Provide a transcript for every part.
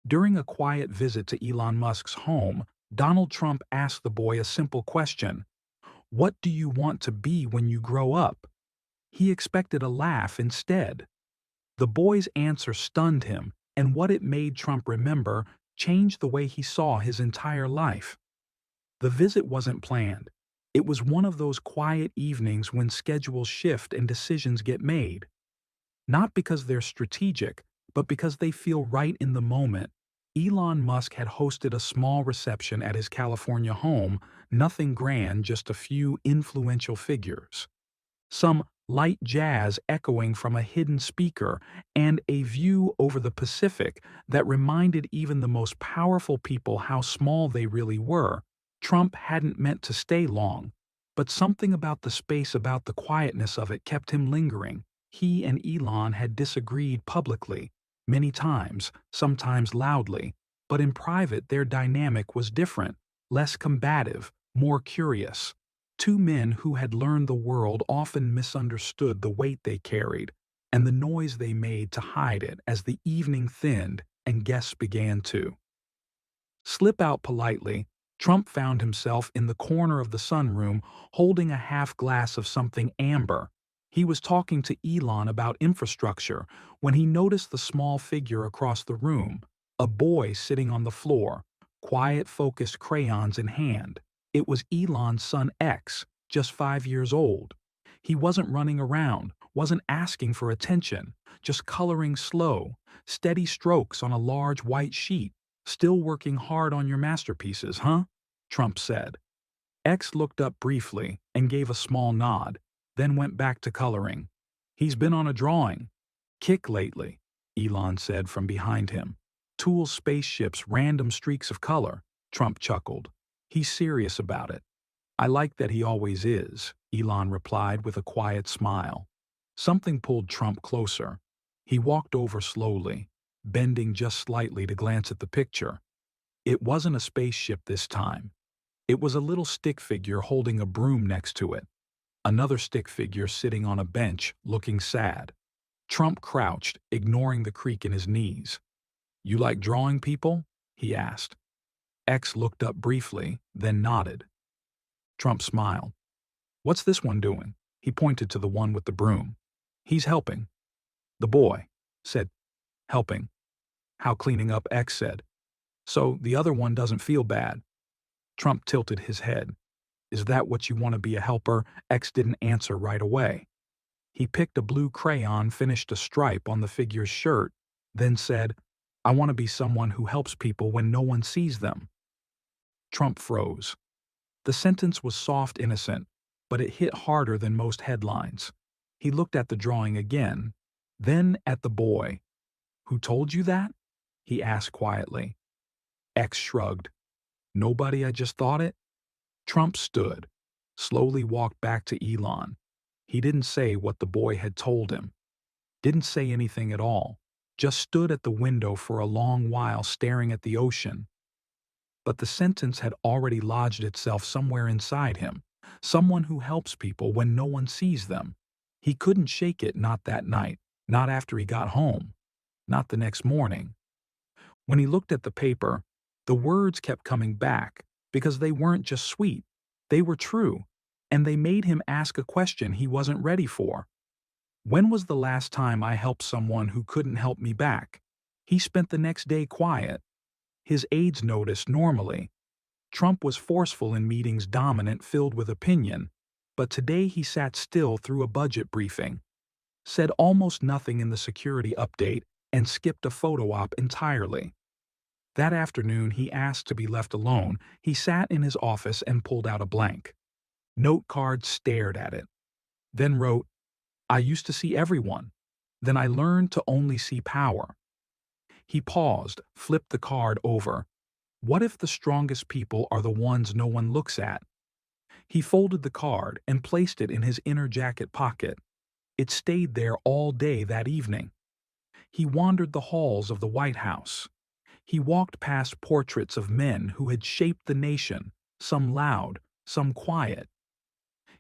During a quiet visit to Elon Musk's home, Donald Trump asked the boy a simple question: "What do you want to be when you grow up?" He expected a laugh instead. The boy's answer stunned him, and what it made Trump remember changed the way he saw his entire life. The visit wasn't planned. It was one of those quiet evenings when schedules shift and decisions get made. Not because they're strategic, but because they feel right in the moment. Elon Musk had hosted a small reception at his California home, nothing grand, just a few influential figures. Some light jazz echoing from a hidden speaker, and a view over the Pacific that reminded even the most powerful people how small they really were. Trump hadn't meant to stay long, but something about the space, about the quietness of it, kept him lingering. He and Elon had disagreed publicly, many times, sometimes loudly, but in private their dynamic was different, less combative, more curious. Two men who had learned the world often misunderstood the weight they carried and the noise they made to hide it as the evening thinned and guests began to slip out politely. Trump found himself in the corner of the sunroom holding a half glass of something amber. He was talking to Elon about infrastructure when he noticed the small figure across the room, a boy sitting on the floor, quiet, focused, crayons in hand. It was Elon's son X, just 5 years old. He wasn't running around, wasn't asking for attention, just coloring slow, steady strokes on a large white sheet. "Still working hard on your masterpieces, huh?" Trump said. X looked up briefly and gave a small nod, then went back to coloring. "He's been on a drawing kick lately," Elon said from behind him. "Tools, spaceships, random streaks of color." Trump chuckled. "He's serious about it." "I like that he always is," Elon replied with a quiet smile. Something pulled Trump closer. He walked over slowly, bending just slightly to glance at the picture. It wasn't a spaceship this time. It was a little stick figure holding a broom next to it. Another stick figure sitting on a bench, looking sad. Trump crouched, ignoring the creak in his knees. "You like drawing people?" he asked. X looked up briefly, then nodded. Trump smiled. "What's this one doing?" He pointed to the one with the broom. "He's helping." The boy said, "Helping? How, cleaning up?" X said. "So the other one doesn't feel bad?" Trump tilted his head. "Is that what you want to be, a helper?" X didn't answer right away. He picked a blue crayon, finished a stripe on the figure's shirt, then said, "I want to be someone who helps people when no one sees them." Trump froze. The sentence was soft, innocent, but it hit harder than most headlines. He looked at the drawing again, then at the boy. "Who told you that?" he asked quietly. X shrugged. "Nobody, I just thought it." Trump stood, slowly walked back to Elon. He didn't say what the boy had told him. Didn't say anything at all. Just stood at the window for a long while staring at the ocean. But the sentence had already lodged itself somewhere inside him. Someone who helps people when no one sees them. He couldn't shake it, not that night, not after he got home, not the next morning. When he looked at the paper, the words kept coming back because they weren't just sweet. They were true, and they made him ask a question he wasn't ready for. When was the last time I helped someone who couldn't help me back? He spent the next day quiet. His aides noticed normally. Trump was forceful in meetings, dominant, filled with opinion. But today he sat still through a budget briefing, said almost nothing in the security update, and skipped a photo op entirely. That afternoon he asked to be left alone. He sat in his office and pulled out a blank note card, stared at it. Then wrote, "I used to see everyone. Then I learned to only see power." He paused, flipped the card over. What if the strongest people are the ones no one looks at? He folded the card and placed it in his inner jacket pocket. It stayed there all day that evening. He wandered the halls of the White House. He walked past portraits of men who had shaped the nation, some loud, some quiet.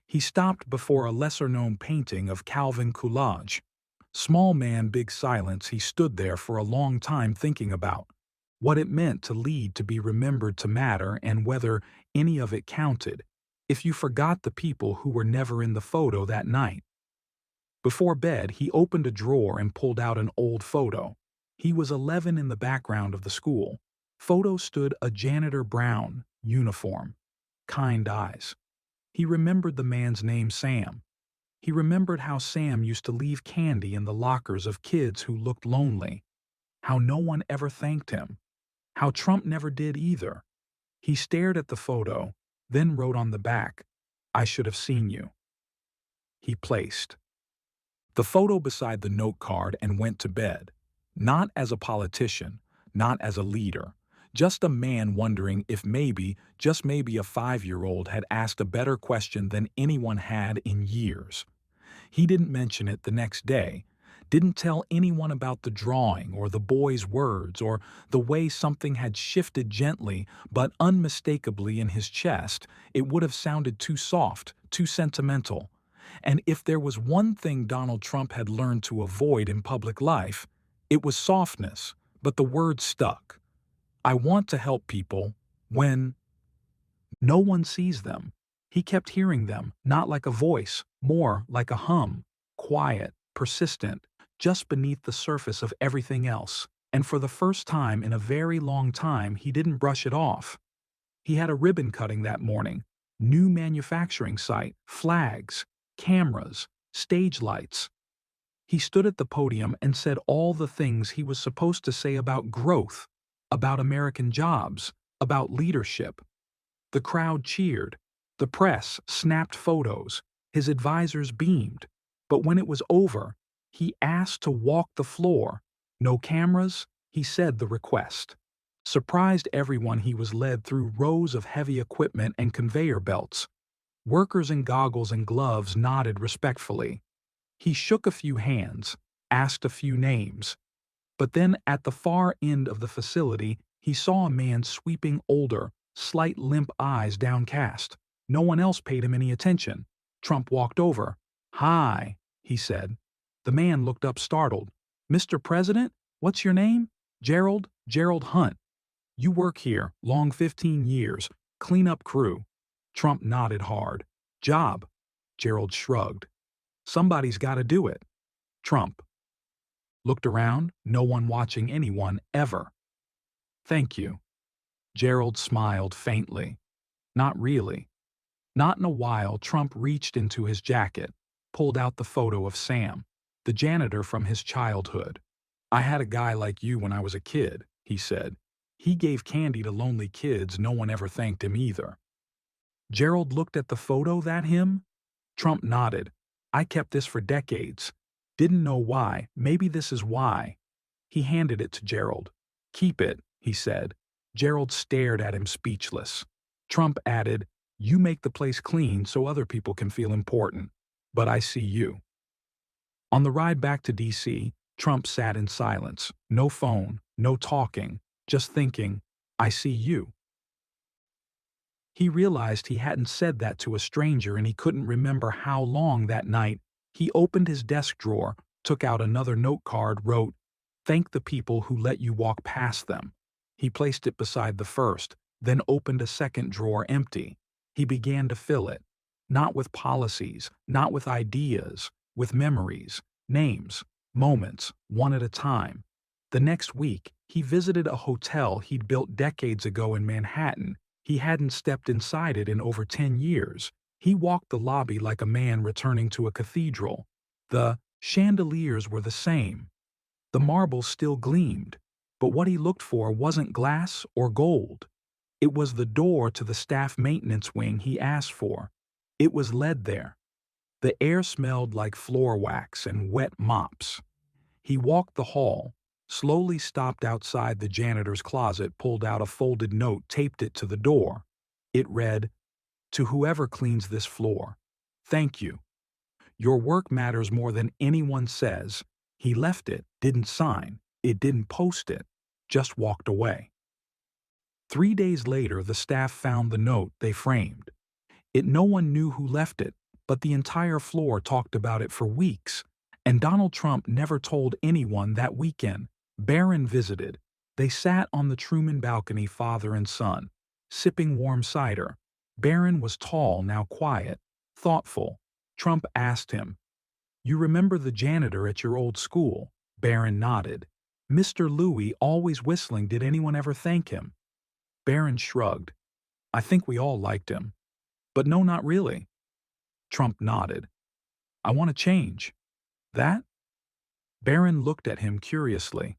He stopped before a lesser-known painting of Calvin Coolidge. Small man, big silence. He stood there for a long time thinking about what it meant to lead to be remembered to matter and whether any of it counted, if you forgot the people who were never in the photo that night. Before bed, he opened a drawer and pulled out an old photo. He was 11 in the background of the school. Photo stood a janitor Brown, uniform, kind eyes. He remembered the man's name Sam. He remembered how Sam used to leave candy in the lockers of kids who looked lonely, how no one ever thanked him, how Trump never did either. He stared at the photo, then wrote on the back, "I should have seen you." He placed the photo beside the note card and went to bed, not as a politician, not as a leader, just a man wondering if maybe, just maybe a 5-year-old had asked a better question than anyone had in years. He didn't mention it the next day, didn't tell anyone about the drawing or the boy's words or the way something had shifted gently but unmistakably in his chest. It would have sounded too soft, too sentimental. And if there was one thing Donald Trump had learned to avoid in public life, it was softness, but the word stuck. I want to help people when no one sees them. He kept hearing them, not like a voice, more like a hum, quiet, persistent, just beneath the surface of everything else. And for the first time in a very long time, he didn't brush it off. He had a ribbon cutting that morning, new manufacturing site, flags, cameras, stage lights. He stood at the podium and said all the things he was supposed to say about growth, about American jobs, about leadership. The crowd cheered. The press snapped photos. His advisors beamed. But when it was over, he asked to walk the floor. No cameras, he said the request. Surprised everyone, he was led through rows of heavy equipment and conveyor belts. Workers in goggles and gloves nodded respectfully. He shook a few hands, asked a few names. But then at the far end of the facility, he saw a man sweeping older, slight limp eyes downcast. No one else paid him any attention. Trump walked over. "Hi," he said. The man looked up startled. "Mr. President, what's your name?" Gerald Hunt. "You work here, long 15 years, cleanup crew." Trump nodded hard. "Job." Gerald shrugged. "Somebody's got to do it." Trump looked around, no one watching anyone ever. "Thank you." Gerald smiled faintly. "Not really." Not in a while, Trump reached into his jacket, pulled out the photo of Sam, the janitor from his childhood. "I had a guy like you when I was a kid," he said. "He gave candy to lonely kids. No one ever thanked him either." Gerald looked at the photo. "That him?" Trump nodded. "I kept this for decades. Didn't know why. Maybe this is why." He handed it to Gerald. "Keep it," he said. Gerald stared at him speechless. Trump added, "You make the place clean so other people can feel important. But I see you." On the ride back to D.C., Trump sat in silence. No phone, no talking, just thinking, "I see you." He realized he hadn't said that to a stranger and he couldn't remember how long that night. He opened his desk drawer, took out another note card, wrote, "Thank the people who let you walk past them." He placed it beside the first, then opened a second drawer empty. He began to fill it, not with policies, not with ideas, with memories, names, moments, one at a time. The next week, he visited a hotel he'd built decades ago in Manhattan. He hadn't stepped inside it in over 10 years. He walked the lobby like a man returning to a cathedral. The chandeliers were the same. The marble still gleamed. But what he looked for wasn't glass or gold. It was the door to the staff maintenance wing he asked for. It was lead there. The air smelled like floor wax and wet mops. He walked the hall, slowly stopped outside the janitor's closet, pulled out a folded note, taped it to the door. It read, "To whoever cleans this floor, thank you. Your work matters more than anyone says." He left it, didn't sign, it didn't post it, just walked away. 3 days later, the staff found the note they framed. No one knew who left it, but the entire floor talked about it for weeks. And Donald Trump never told anyone that weekend. Barron visited. They sat on the Truman balcony, father and son, sipping warm cider. Barron was tall, now quiet, thoughtful. Trump asked him, "You remember the janitor at your old school?" Barron nodded. "Mr. Louis, always whistling. Did anyone ever thank him?" Barron shrugged. "I think we all liked him. But no, not really." Trump nodded. "I want to change." "That?" Barron looked at him curiously.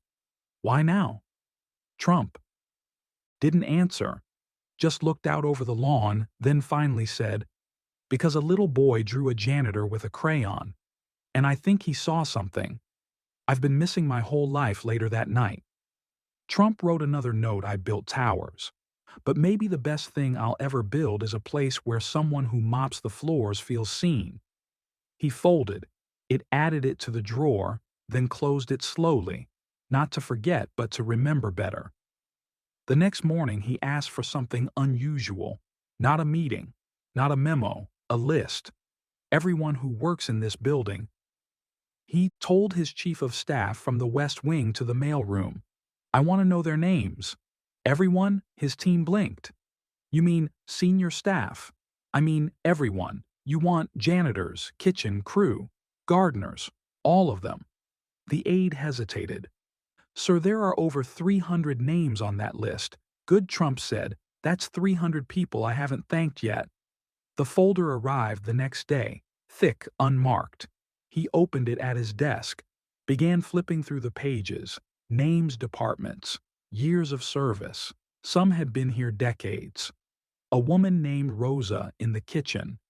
"Why now?" Trump didn't answer, just looked out over the lawn, then finally said, "Because a little boy drew a janitor with a crayon, and I think he saw something. I've been missing my whole life." Later that night, Trump wrote another note. "I built towers, but maybe the best thing I'll ever build is a place where someone who mops the floors feels seen." He folded it, added it to the drawer, then closed it slowly, not to forget but to remember better. The next morning he asked for something unusual. Not a meeting, not a memo, a list. Everyone who works in this building. He told his chief of staff from the West Wing to the mailroom. "I want to know their names." Everyone? His team blinked. "You mean senior staff?" "I mean everyone. You want janitors, kitchen crew, gardeners, all of them." The aide hesitated. "Sir, there are over 300 names on that list." "Good," Trump said. "That's 300 people I haven't thanked yet." The folder arrived the next day, thick, unmarked. He opened it at his desk, began flipping through the pages. Names, departments, years of service. Some had been here decades. A woman named Rosa in the kitchen,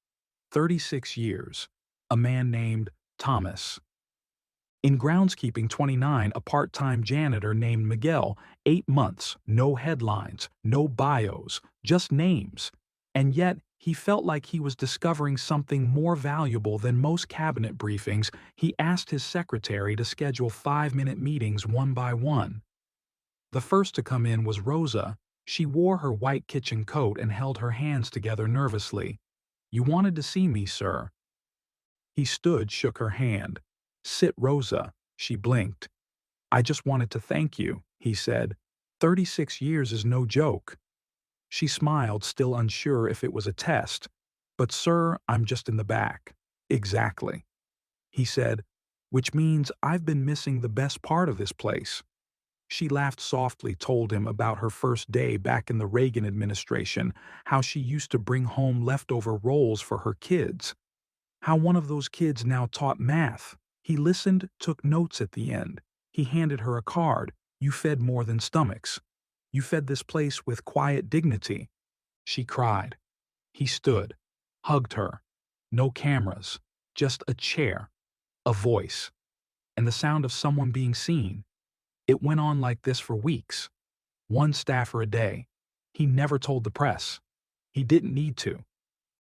36 years. A man named Thomas. In groundskeeping, 29, a part-time janitor named Miguel, 8 months, no headlines, no bios, just names. And yet, he felt like he was discovering something more valuable than most cabinet briefings. He asked his secretary to schedule 5-minute meetings one by one. The first to come in was Rosa. She wore her white kitchen coat and held her hands together nervously. "You wanted to see me, sir." He stood, shook her hand. "Sit, Rosa." She blinked. "I just wanted to thank you," he said. 36 years is no joke." She smiled, still unsure if it was a test. "But sir, I'm just in the back." "Exactly." He said, "Which means I've been missing the best part of this place." She laughed softly, told him about her first day back in the Reagan administration, how she used to bring home leftover rolls for her kids, how one of those kids now taught math. He listened, took notes at the end. He handed her a card. "You fed more than stomachs. You fed this place with quiet dignity." She cried. He stood, hugged her. No cameras, just a chair, a voice, and the sound of someone being seen. It went on like this for weeks. One staffer a day. He never told the press. He didn't need to,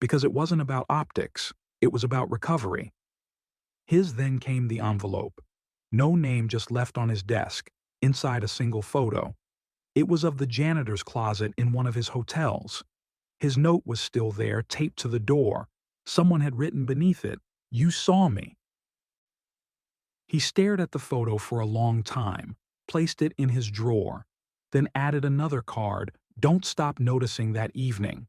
because it wasn't about optics. It was about recovery. Then came the envelope. No name, just left on his desk, inside a single photo. It was of the janitor's closet in one of his hotels. His note was still there, taped to the door. Someone had written beneath it, "You saw me." He stared at the photo for a long time, placed it in his drawer, then added another card, "Don't stop noticing that evening."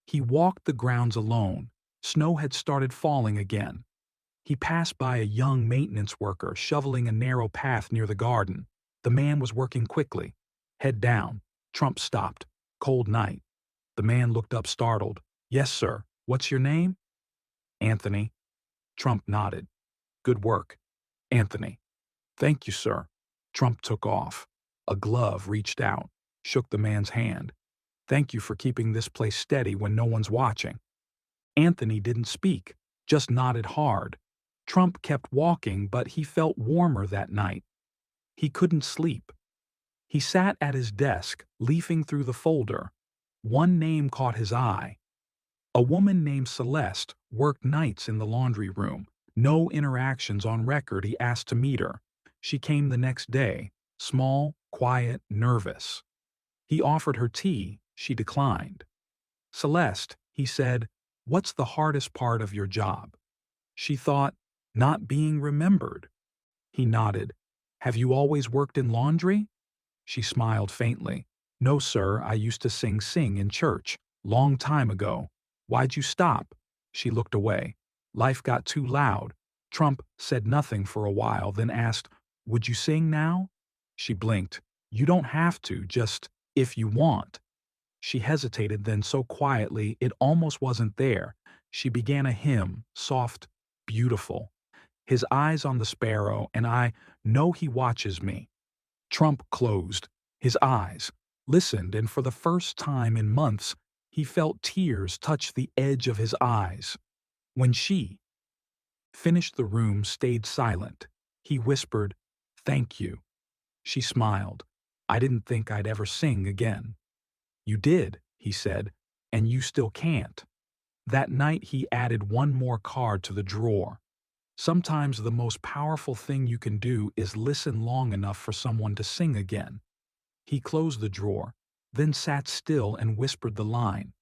He walked the grounds alone. Snow had started falling again. He passed by a young maintenance worker shoveling a narrow path near the garden. The man was working quickly. Head down. Trump stopped. "Cold night." The man looked up, startled. "Yes, sir. What's your name?" "Anthony." Trump nodded. "Good work, Anthony." "Thank you, sir." Trump took off. A glove reached out, shook the man's hand. "Thank you for keeping this place steady when no one's watching." Anthony didn't speak, just nodded hard. Trump kept walking, but he felt warmer that night. He couldn't sleep. He sat at his desk, leafing through the folder. One name caught his eye. A woman named Celeste worked nights in the laundry room. No interactions on record. He asked to meet her. She came the next day, small, quiet, nervous. He offered her tea. She declined. "Celeste," he said, "what's the hardest part of your job?" She thought, "Not being remembered." He nodded. "Have you always worked in laundry?" She smiled faintly. No, sir, I used to sing in church. Long time ago. Why'd you stop? She looked away. Life got too loud. Trump said nothing for a while, then asked, Would you sing now? She blinked. You don't have to, just if you want. She hesitated, then so quietly it almost wasn't there. She began a hymn, soft, beautiful. His eyes on the sparrow, and I know he watches me. Trump closed his eyes, listened, and for the first time in months, he felt tears touch the edge of his eyes. When she finished, the room stayed silent. He whispered, Thank you. She smiled. I didn't think I'd ever sing again. You did, he said, and you still can't. That night he added one more card to the drawer. Sometimes the most powerful thing you can do is listen long enough for someone to sing again. He closed the drawer, then sat still and whispered the line.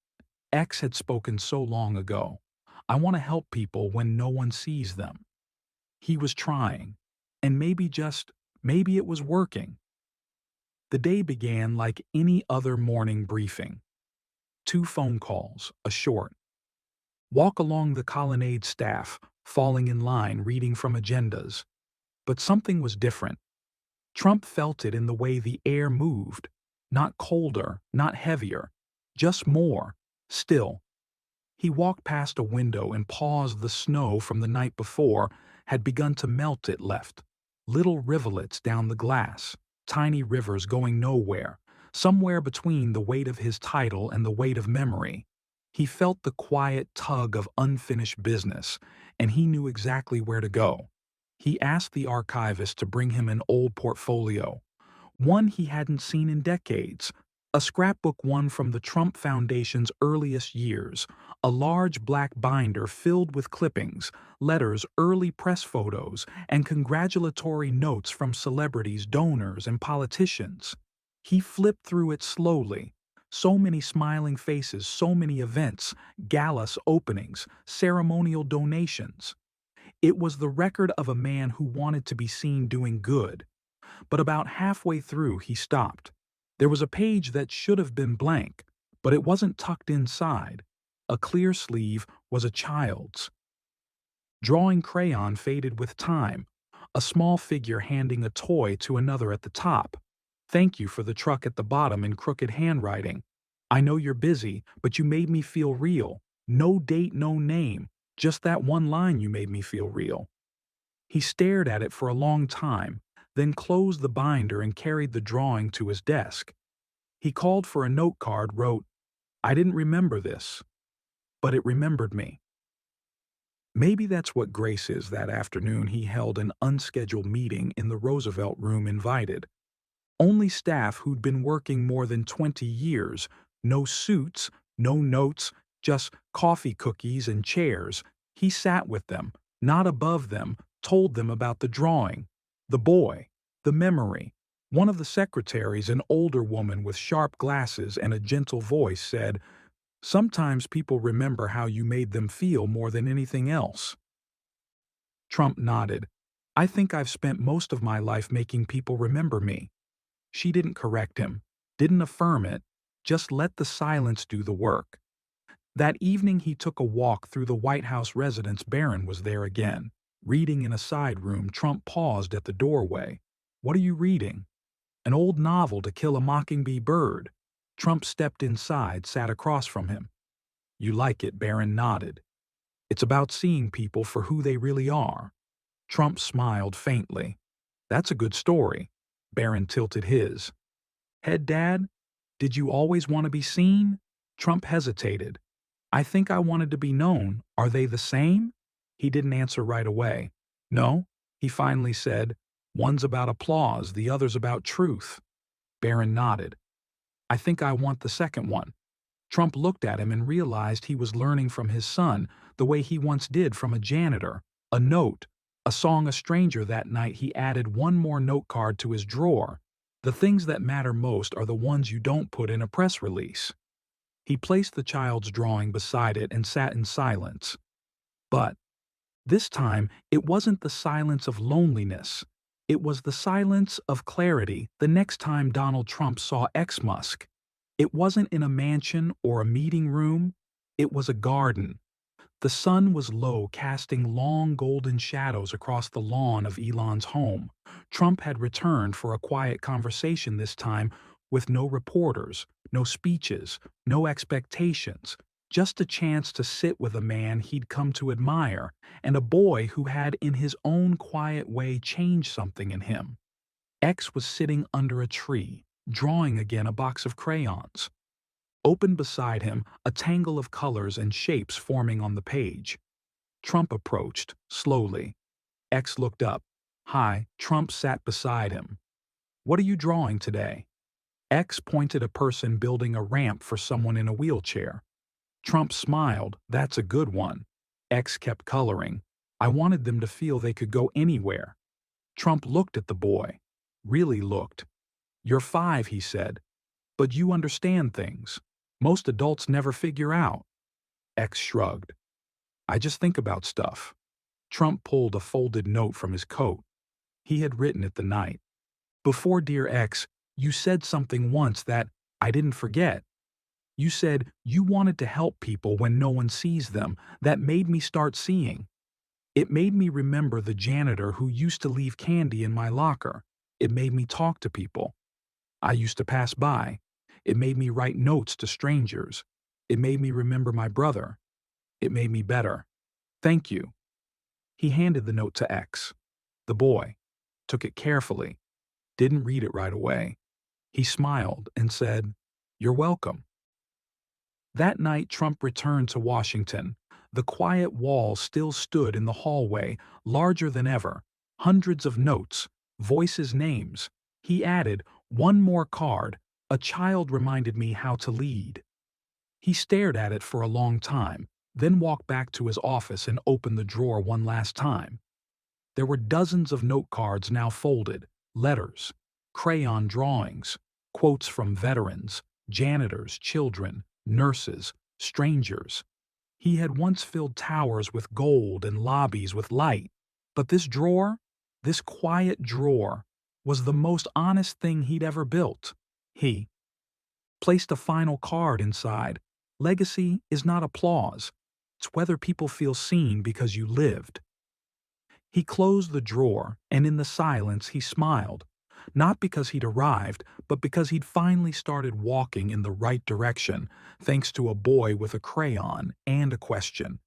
X had spoken so long ago. I want to help people when no one sees them. He was trying, and maybe it was working. The day began like any other morning briefing. 2 phone calls, a short walk along the colonnade, staff falling in line reading from agendas. But something was different. Trump felt it in the way the air moved. Not colder, not heavier, just more, still. He walked past a window and paused. The snow from the night before had begun to melt. It left little rivulets down the glass, tiny rivers going nowhere, somewhere between the weight of his title and the weight of memory. He felt the quiet tug of unfinished business, and he knew exactly where to go. He asked the archivist to bring him an old portfolio, one he hadn't seen in decades, a scrapbook, one from the Trump Foundation's earliest years, a large black binder filled with clippings, letters, early press photos, and congratulatory notes from celebrities, donors, and politicians. He flipped through it slowly. So many smiling faces, so many events, galas openings, ceremonial donations. It was the record of a man who wanted to be seen doing good. But about halfway through, he stopped. There was a page that should have been blank, but it wasn't tucked inside. A clear sleeve was a child's. Drawing crayon faded with time, a small figure handing a toy to another at the top. Thank you for the truck at the bottom in crooked handwriting. I know you're busy, but you made me feel real. No date, no name. Just that one line, you made me feel real. He stared at it for a long time, then closed the binder and carried the drawing to his desk. He called for a note card, wrote, I didn't remember this, but it remembered me. Maybe that's what grace is. That afternoon he held an unscheduled meeting in the Roosevelt Room, invited. Only staff who'd been working more than 20 years, no suits, no notes, just coffee, cookies, and chairs. He sat with them, not above them, told them about the drawing, the boy, the memory. One of the secretaries, an older woman with sharp glasses and a gentle voice, said, Sometimes people remember how you made them feel more than anything else. Trump nodded. I think I've spent most of my life making people remember me. She didn't correct him, didn't affirm it, just let the silence do the work. That evening he took a walk through the White House residence. Barron was there again, reading in a side room. Trump paused at the doorway. What are you reading? An old novel, To Kill a Mockingbee Bird. Trump stepped inside, sat across from him. You like it? Barron nodded. It's about seeing people for who they really are. Trump smiled faintly. That's a good story. Barron tilted his head. Dad, did you always want to be seen? Trump hesitated. I think I wanted to be known. Are they the same? He didn't answer right away. No, he finally said. One's about applause, the other's about truth. Barron nodded. I think I want the second one. Trump looked at him and realized he was learning from his son the way he once did from a janitor. A note, a song, a stranger. That night he added one more note card to his drawer. The things that matter most are the ones you don't put in a press release. He placed the child's drawing beside it and sat in silence. But this time it wasn't the silence of loneliness. It was the silence of clarity the next time Donald Trump saw Musk. It wasn't in a mansion or a meeting room, it was a garden. The sun was low, casting long golden shadows across the lawn of Elon's home. Trump had returned for a quiet conversation this time with no reporters, no speeches, no expectations, just a chance to sit with a man he'd come to admire and a boy who had in his own quiet way changed something in him. X was sitting under a tree, drawing again a box of crayons. Open beside him, a tangle of colors and shapes forming on the page. Trump approached, slowly. X looked up. Hi, Trump sat beside him. What are you drawing today? X pointed a person building a ramp for someone in a wheelchair. Trump smiled. That's a good one. X kept coloring. I wanted them to feel they could go anywhere. Trump looked at the boy. Really looked. You're 5, he said. But you understand things. Most adults never figure out. X shrugged. I just think about stuff. Trump pulled a folded note from his coat. He had written it the night. Before Dear X, you said something once that I didn't forget. You said you wanted to help people when no one sees them. That made me start seeing. It made me remember the janitor who used to leave candy in my locker. It made me talk to people I used to pass by. It made me write notes to strangers. It made me remember my brother. It made me better. Thank you. He handed the note to X. The boy took it carefully, didn't read it right away. He smiled and said, You're welcome. That night, Trump returned to Washington. The quiet wall still stood in the hallway, larger than ever. Hundreds of notes, voices' names. He added, one more card. A child reminded me how to lead. He stared at it for a long time, then walked back to his office and opened the drawer one last time. There were dozens of note cards now folded, letters, crayon drawings, quotes from veterans, janitors, children, nurses, strangers. He had once filled towers with gold and lobbies with light, but this drawer, this quiet drawer, was the most honest thing he'd ever built. He placed a final card inside. Legacy is not applause. It's whether people feel seen because you lived. He closed the drawer, and in the silence he smiled, not because he'd arrived, but because he'd finally started walking in the right direction, thanks to a boy with a crayon and a question.